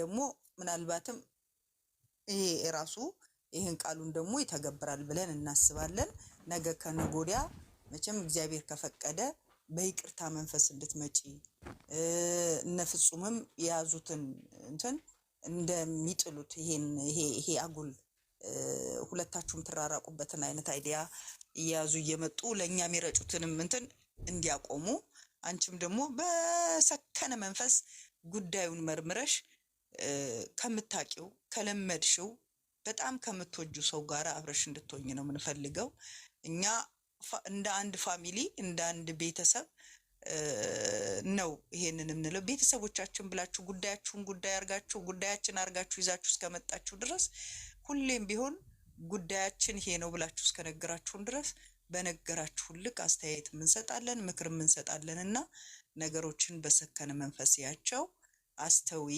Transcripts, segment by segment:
ደግሞ ምናልባትም ይሄ ራሱ ይሄን ቃሉን ደግሞ ይተገብራል ብለን እናስባለን። ነገ ከነገ ወዲያ መቼም እግዚአብሔር ከፈቀደ በይቅርታ መንፈስ እንድትመጪ እነ ፍጹምም የያዙትን እንትን እንደሚጥሉት ይሄ አጉል ሁለታችሁም ትራራቁበትን አይነት አይዲያ እየያዙ እየመጡ ለኛ የሚረጩትንም እንትን እንዲያቆሙ አንቺም ደግሞ በሰከነ መንፈስ ጉዳዩን መርምረሽ ከምታቂው ከለመድሽው በጣም ከምትወጁ ሰው ጋር አብረሽ እንድትሆኝ ነው የምንፈልገው። እኛ እንደ አንድ ፋሚሊ እንደ አንድ ቤተሰብ ነው ይሄንን የምንለው። ቤተሰቦቻችን ብላችሁ ጉዳያችን አርጋችሁ ይዛችሁ እስከመጣችሁ ድረስ ሁሌም ቢሆን ጉዳያችን ይሄ ነው ብላችሁ እስከነገራችሁን ድረስ በነገራችሁን ልክ አስተያየት እንሰጣለን፣ ምክር እንሰጣለን እና ነገሮችን በሰከነ መንፈስ ያቸው። አስተዊ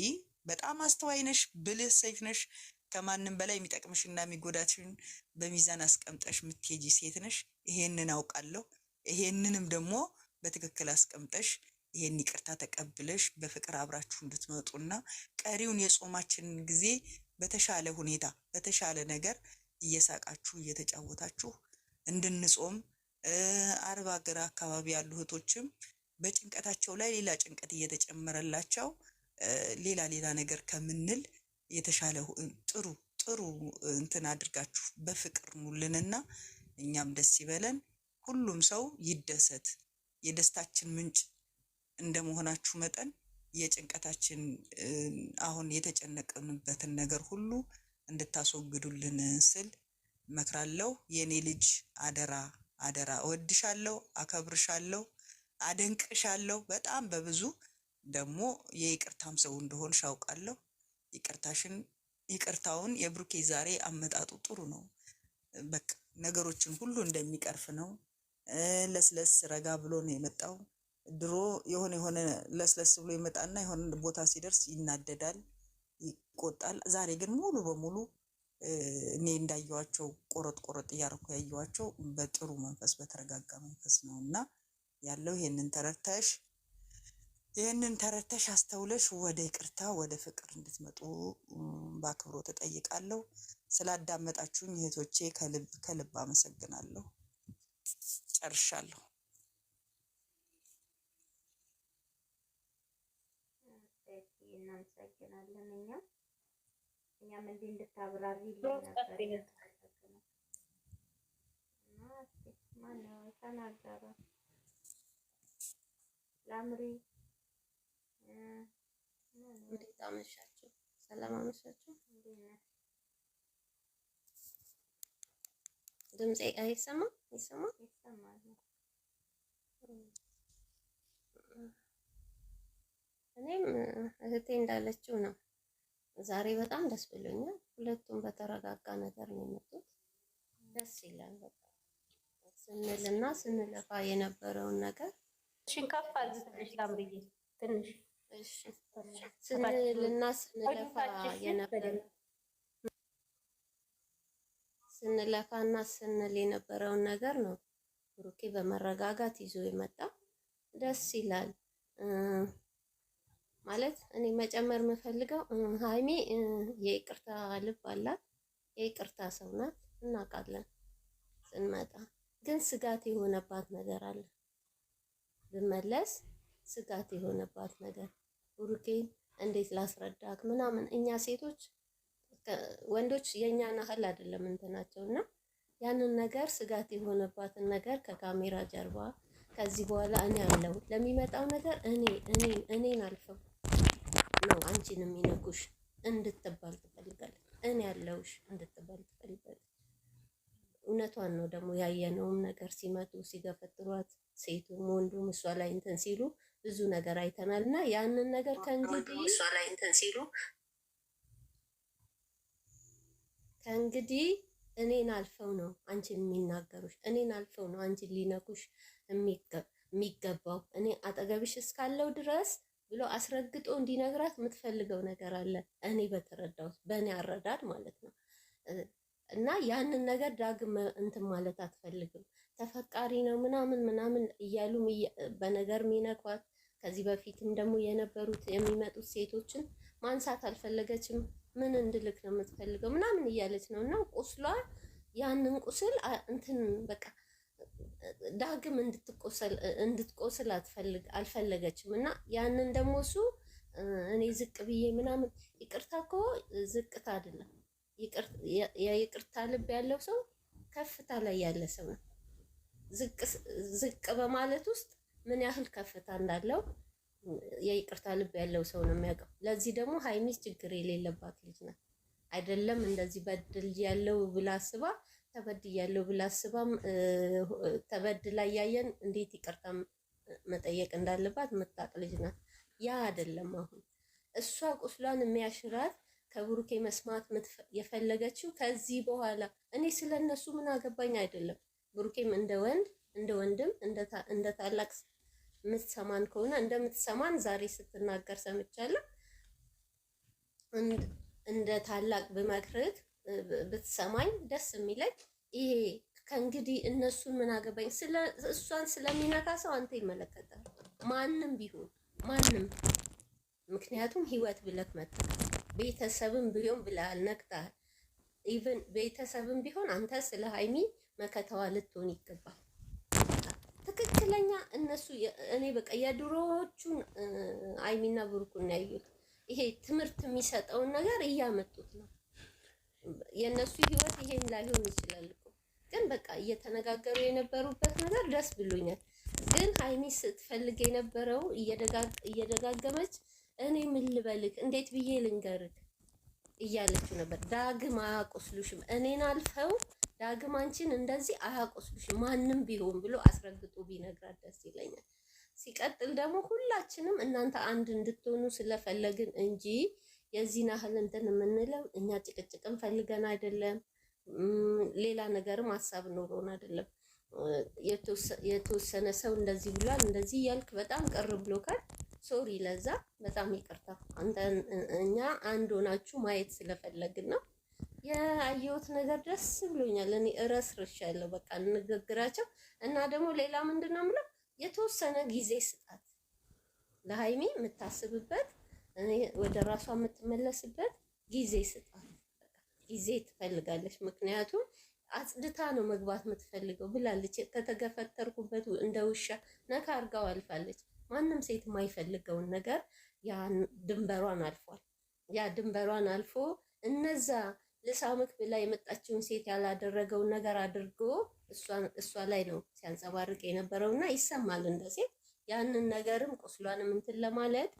በጣም አስተዋይ ነሽ፣ ብልህ ሴት ነሽ። ከማንም በላይ የሚጠቅምሽና የሚጎዳትሽን በሚዛን አስቀምጠሽ የምትሄጂ ሴት ነሽ። ይሄንን አውቃለሁ። ይሄንንም ደግሞ በትክክል አስቀምጠሽ ይሄን ይቅርታ ተቀብለሽ በፍቅር አብራችሁ እንድትመጡና ቀሪውን የጾማችንን ጊዜ በተሻለ ሁኔታ በተሻለ ነገር እየሳቃችሁ እየተጫወታችሁ እንድንጾም አረብ ሀገር አካባቢ ያሉ እህቶችም በጭንቀታቸው ላይ ሌላ ጭንቀት እየተጨመረላቸው ሌላ ነገር ከምንል የተሻለ ጥሩ እንትን አድርጋችሁ በፍቅር ሙልንና እኛም ደስ ይበለን፣ ሁሉም ሰው ይደሰት። የደስታችን ምንጭ እንደመሆናችሁ መጠን የጭንቀታችን አሁን የተጨነቅንበትን ነገር ሁሉ እንድታስወግዱልን ስል መክራለሁ። የኔ ልጅ አደራ እወድሻለሁ፣ አከብርሻለሁ፣ አደንቅሻለሁ። በጣም በብዙ ደግሞ የይቅርታም ሰው እንደሆንሽ አውቃለሁ። ይቅርታውን የብሩኬ ዛሬ አመጣጡ ጥሩ ነው። በቃ ነገሮችን ሁሉ እንደሚቀርፍ ነው። ለስለስ ረጋ ብሎ ነው የመጣው። ድሮ የሆነ ለስለስ ብሎ ይመጣና የሆነ ቦታ ሲደርስ ይናደዳል፣ ይቆጣል። ዛሬ ግን ሙሉ በሙሉ እኔ እንዳየዋቸው ቆረጥ እያረኩ ያየዋቸው በጥሩ መንፈስ በተረጋጋ መንፈስ ነውና ያለው። ይሄንን ተረተሽ አስተውለሽ ወደ ይቅርታ ወደ ፍቅር እንድትመጡ በአክብሮት እጠይቃለሁ። ስላዳመጣችሁኝ እህቶቼ ከልብ አመሰግናለሁ። ጨርሻለሁ። እናመሰግናለን። እኛም እንዲህ እንድታብራሪልን ነበር። ማነው ተናገረ? ላምሪ እንዴት አመሻችሁ? ሰላም አመሻችሁ። ድምጼ አይሰማም? ይሰማል? እኔም እህቴ እንዳለችው ነው። ዛሬ በጣም ደስ ብሎኛል። ሁለቱም በተረጋጋ ነገር ነው የመጡት። ደስ ይላል። በቃ ስንልና ስንለፋ የነበረውን ነገር ሽንካፍ አድርገሽ ላምሪዬ ትንሽ ስንልና ስንለፋና ስንል የነበረውን ነገር ነው ብሩኬ በመረጋጋት ይዞ የመጣ። ደስ ይላል። ማለት እኔ መጨመር የምፈልገው ሃይሚ የይቅርታ ልብ አላት፣ የይቅርታ ሰው ናት፣ እናውቃለን። ስንመጣ ግን ስጋት የሆነባት ነገር አለ። ብመለስ ስጋት የሆነባት ነገር ብሩኬን እንዴት ላስረዳክ ምናምን። እኛ ሴቶች ወንዶች የኛን ያህል አይደለም እንትናቸውና ያንን ነገር ስጋት የሆነባትን ነገር ከካሜራ ጀርባ ከዚህ በኋላ እኔ አለው ለሚመጣው ነገር እኔን አልፈው ነው አንቺን የሚነኩሽ እንድትባል ትፈልጋለች። እኔ ያለውሽ እንድትባል ትፈልጋለች። እውነቷን ነው። ደግሞ ያየነውም ነገር ሲመጡ ሲገፈጥሯት ሴቱም ወንዱም እሷ ላይ እንትን ሲሉ ብዙ ነገር አይተናል እና ያንን ነገር ከእንግዲህ እኔን አልፈው ነው አንቺን የሚናገሩሽ፣ እኔን አልፈው ነው አንቺን ሊነኩሽ የሚገባው እኔ አጠገብሽ እስካለው ድረስ ብሎ አስረግጦ እንዲነግራት የምትፈልገው ነገር አለ። እኔ በተረዳሁት በእኔ አረዳድ ማለት ነው። እና ያንን ነገር ዳግም እንትን ማለት አትፈልግም። ተፈቃሪ ነው ምናምን እያሉ በነገር የሚነኳት ከዚህ በፊትም ደግሞ የነበሩት የሚመጡት ሴቶችን ማንሳት አልፈለገችም። ምን እንድልክ ነው የምትፈልገው ምናምን እያለች ነው። እና ቁስሏ ያንን ቁስል እንትን በቃ ዳግም እንድትቆስል አልፈለገችም። እና ያንን ደግሞ እሱ እኔ ዝቅ ብዬ ምናምን ይቅርታ እኮ ዝቅታ አይደለም። የይቅርታ ልብ ያለው ሰው ከፍታ ላይ ያለ ሰው ነው። ዝቅ በማለት ውስጥ ምን ያህል ከፍታ እንዳለው የይቅርታ ልብ ያለው ሰው ነው የሚያውቀው። ለዚህ ደግሞ ሀይሚስ ችግር የሌለባት ልጅ ናት። አይደለም እንደዚህ በድል ያለው ብላ አስባ ተበድያለሁ ብላ አስባም ተበድላ ያየን እንዴት ይቅርታ መጠየቅ እንዳለባት የምታውቅ ልጅ ናት። ያ አይደለም አሁን እሷ ቁስሏን የሚያሽራት ከብሩኬ መስማት የፈለገችው ከዚህ በኋላ እኔ ስለነሱ ምን አገባኝ አይደለም። ብሩኬም እንደ ወንድም እንደ ታላቅ የምትሰማን ከሆነ እንደምትሰማን ዛሬ ስትናገር ሰምቻለሁ። እንደ ታላቅ በመክረክ ብትሰማኝ ደስ የሚለኝ ይሄ ከእንግዲህ እነሱን ምን አገባኝ። እሷን ስለሚነካ ሰው አንተ ይመለከታል፣ ማንም ቢሆን ማንም። ምክንያቱም ህይወት ብለክ መጣ ቤተሰብም ቢሆን ብለሃል ነክተሃል። ኢቭን ቤተሰብም ቢሆን አንተ ስለ ሀይሚ መከታዋ ልትሆን ይገባል። ትክክለኛ እነሱ እኔ በቃ የድሮዎቹን ሀይሚና ብሩክን ያዩት ይሄ ትምህርት የሚሰጠውን ነገር እያመጡት ነው። የእነሱ ህይወት ይሄን ላይሆን ይችላል እኮ ግን በቃ እየተነጋገሩ የነበሩበት ነገር ደስ ብሎኛል። ግን ሀይሚ ስትፈልግ የነበረው እየደጋገመች እኔ ምን ልበልክ እንዴት ብዬ ልንገርክ እያለችው ነበር። ዳግም አያቆስሉሽም፣ እኔን አልፈው ዳግም አንቺን እንደዚህ አያቆስሉሽም ማንም ቢሆን ብሎ አስረግጦ ቢነግራት ደስ ይለኛል። ሲቀጥል ደግሞ ሁላችንም እናንተ አንድ እንድትሆኑ ስለፈለግን እንጂ የዚህን ያህል እንትን የምንለው እኛ ጭቅጭቅን ፈልገን አይደለም፣ ሌላ ነገርም ሀሳብ ኖሮን አይደለም። የተወሰነ ሰው እንደዚህ ብሏል እንደዚህ እያልክ በጣም ቅር ብሎካል። ሶሪ ለዛ በጣም ይቅርታ። እኛ አንድ ሆናችሁ ማየት ስለፈለግን ነው። የአየሁት ነገር ደስ ብሎኛል። እኔ እረስርሻለሁ በቃ ንግግራቸው እና ደግሞ ሌላ ምንድን ነው የምለው የተወሰነ ጊዜ ስጣት ለሀይሚ የምታስብበት እኔ ወደ ራሷ የምትመለስበት ጊዜ ስጣት። ጊዜ ትፈልጋለች። ምክንያቱም አጽድታ ነው መግባት የምትፈልገው ብላለች። ከተገፈተርኩበት እንደ ውሻ ነካ አርጋው አልፋለች። ማንም ሴት የማይፈልገውን ነገር ያን ድንበሯን አልፏል። ያ ድንበሯን አልፎ እነዛ ልሳምክ ብላ የመጣችውን ሴት ያላደረገውን ነገር አድርጎ እሷ ላይ ነው ሲያንጸባርቅ የነበረውና ይሰማል እንደ ሴት። ያንን ነገርም ቁስሏንም እንትን ለማለት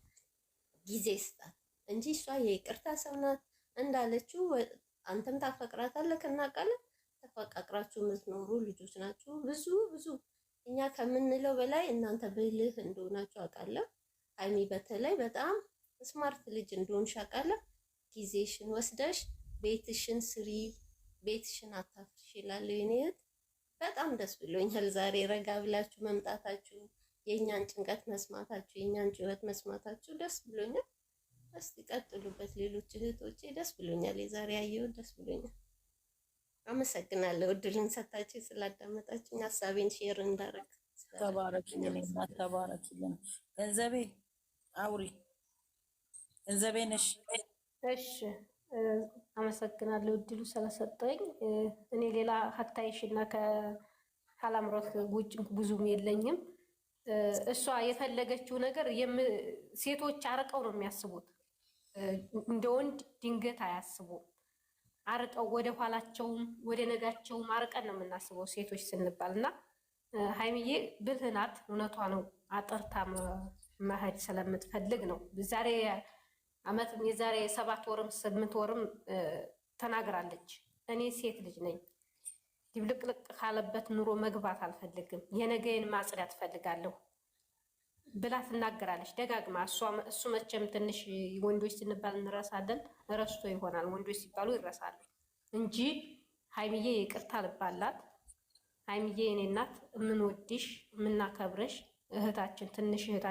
ጊዜ ስጣት እንጂ እሷ የይቅርታ ሰው ናት እንዳለችው። አንተም ታፈቅራታለህ እናውቃለን። ተፈቃቅራችሁ የምትኖሩ ልጆች ናችሁ። ብዙ እኛ ከምንለው በላይ እናንተ ብልህ እንደሆናችሁ አውቃለሁ። ሀይሚ በተለይ በጣም ስማርት ልጅ እንደሆንሽ አውቃለሁ። ጊዜሽን ወስደሽ ቤትሽን ስሪ፣ ቤትሽን አታፍርሽ ይላል የኔ እህት። በጣም ደስ ብሎኛል ዛሬ ረጋ ብላችሁ መምጣታችሁ፣ የእኛን ጭንቀት መስማታችሁ፣ የእኛን ጩኸት መስማታችሁ ደስ ብሎኛል። እስቲ ቀጥሉበት ሌሎች እህቶቼ። ደስ ብሎኛል የዛሬ ያየሁት ደስ ብሎኛል። አመሰግናለሁ እድልን ሰጣችሁ ስላዳመጣችሁኝ፣ ሀሳቤን ሼር እንዳደረግ። ተባረክልኝ እና ተባረክልኝ። ገንዘቤ አውሪ ገንዘቤ ነሽ። እሺ አመሰግናለሁ እድሉ ስለሰጠኝ። እኔ ሌላ ሀታይሽ እና ከሀላምሮት ውጭ ብዙም የለኝም። እሷ የፈለገችው ነገር ሴቶች አርቀው ነው የሚያስቡት፣ እንደ ወንድ ድንገት አያስቡም። አርቀው ወደ ኋላቸውም ወደ ነጋቸውም አርቀን ነው የምናስበው ሴቶች ስንባል እና ሀይሚዬ ብልህ ናት። እውነቷ ነው። አጥርታ መሄድ ስለምትፈልግ ነው። ዛሬ አመትም የዛሬ 7 ወርም 8 ወርም ተናግራለች። እኔ ሴት ልጅ ነኝ፣ ድብልቅልቅ ካለበት ኑሮ መግባት አልፈልግም፣ የነገዬን ማጽዳት እፈልጋለሁ ብላ ትናገራለች ደጋግማ። እሱ መቼም ትንሽ ወንዶች ስንባል እንረሳለን፣ ረስቶ ይሆናል። ወንዶች ሲባሉ ይረሳሉ እንጂ ሀይሚዬ ይቅርታ ልባላት። ሀይሚዬ የኔ እናት፣ የምንወድሽ የምናከብረሽ እህታችን፣ ትንሽ እህታችን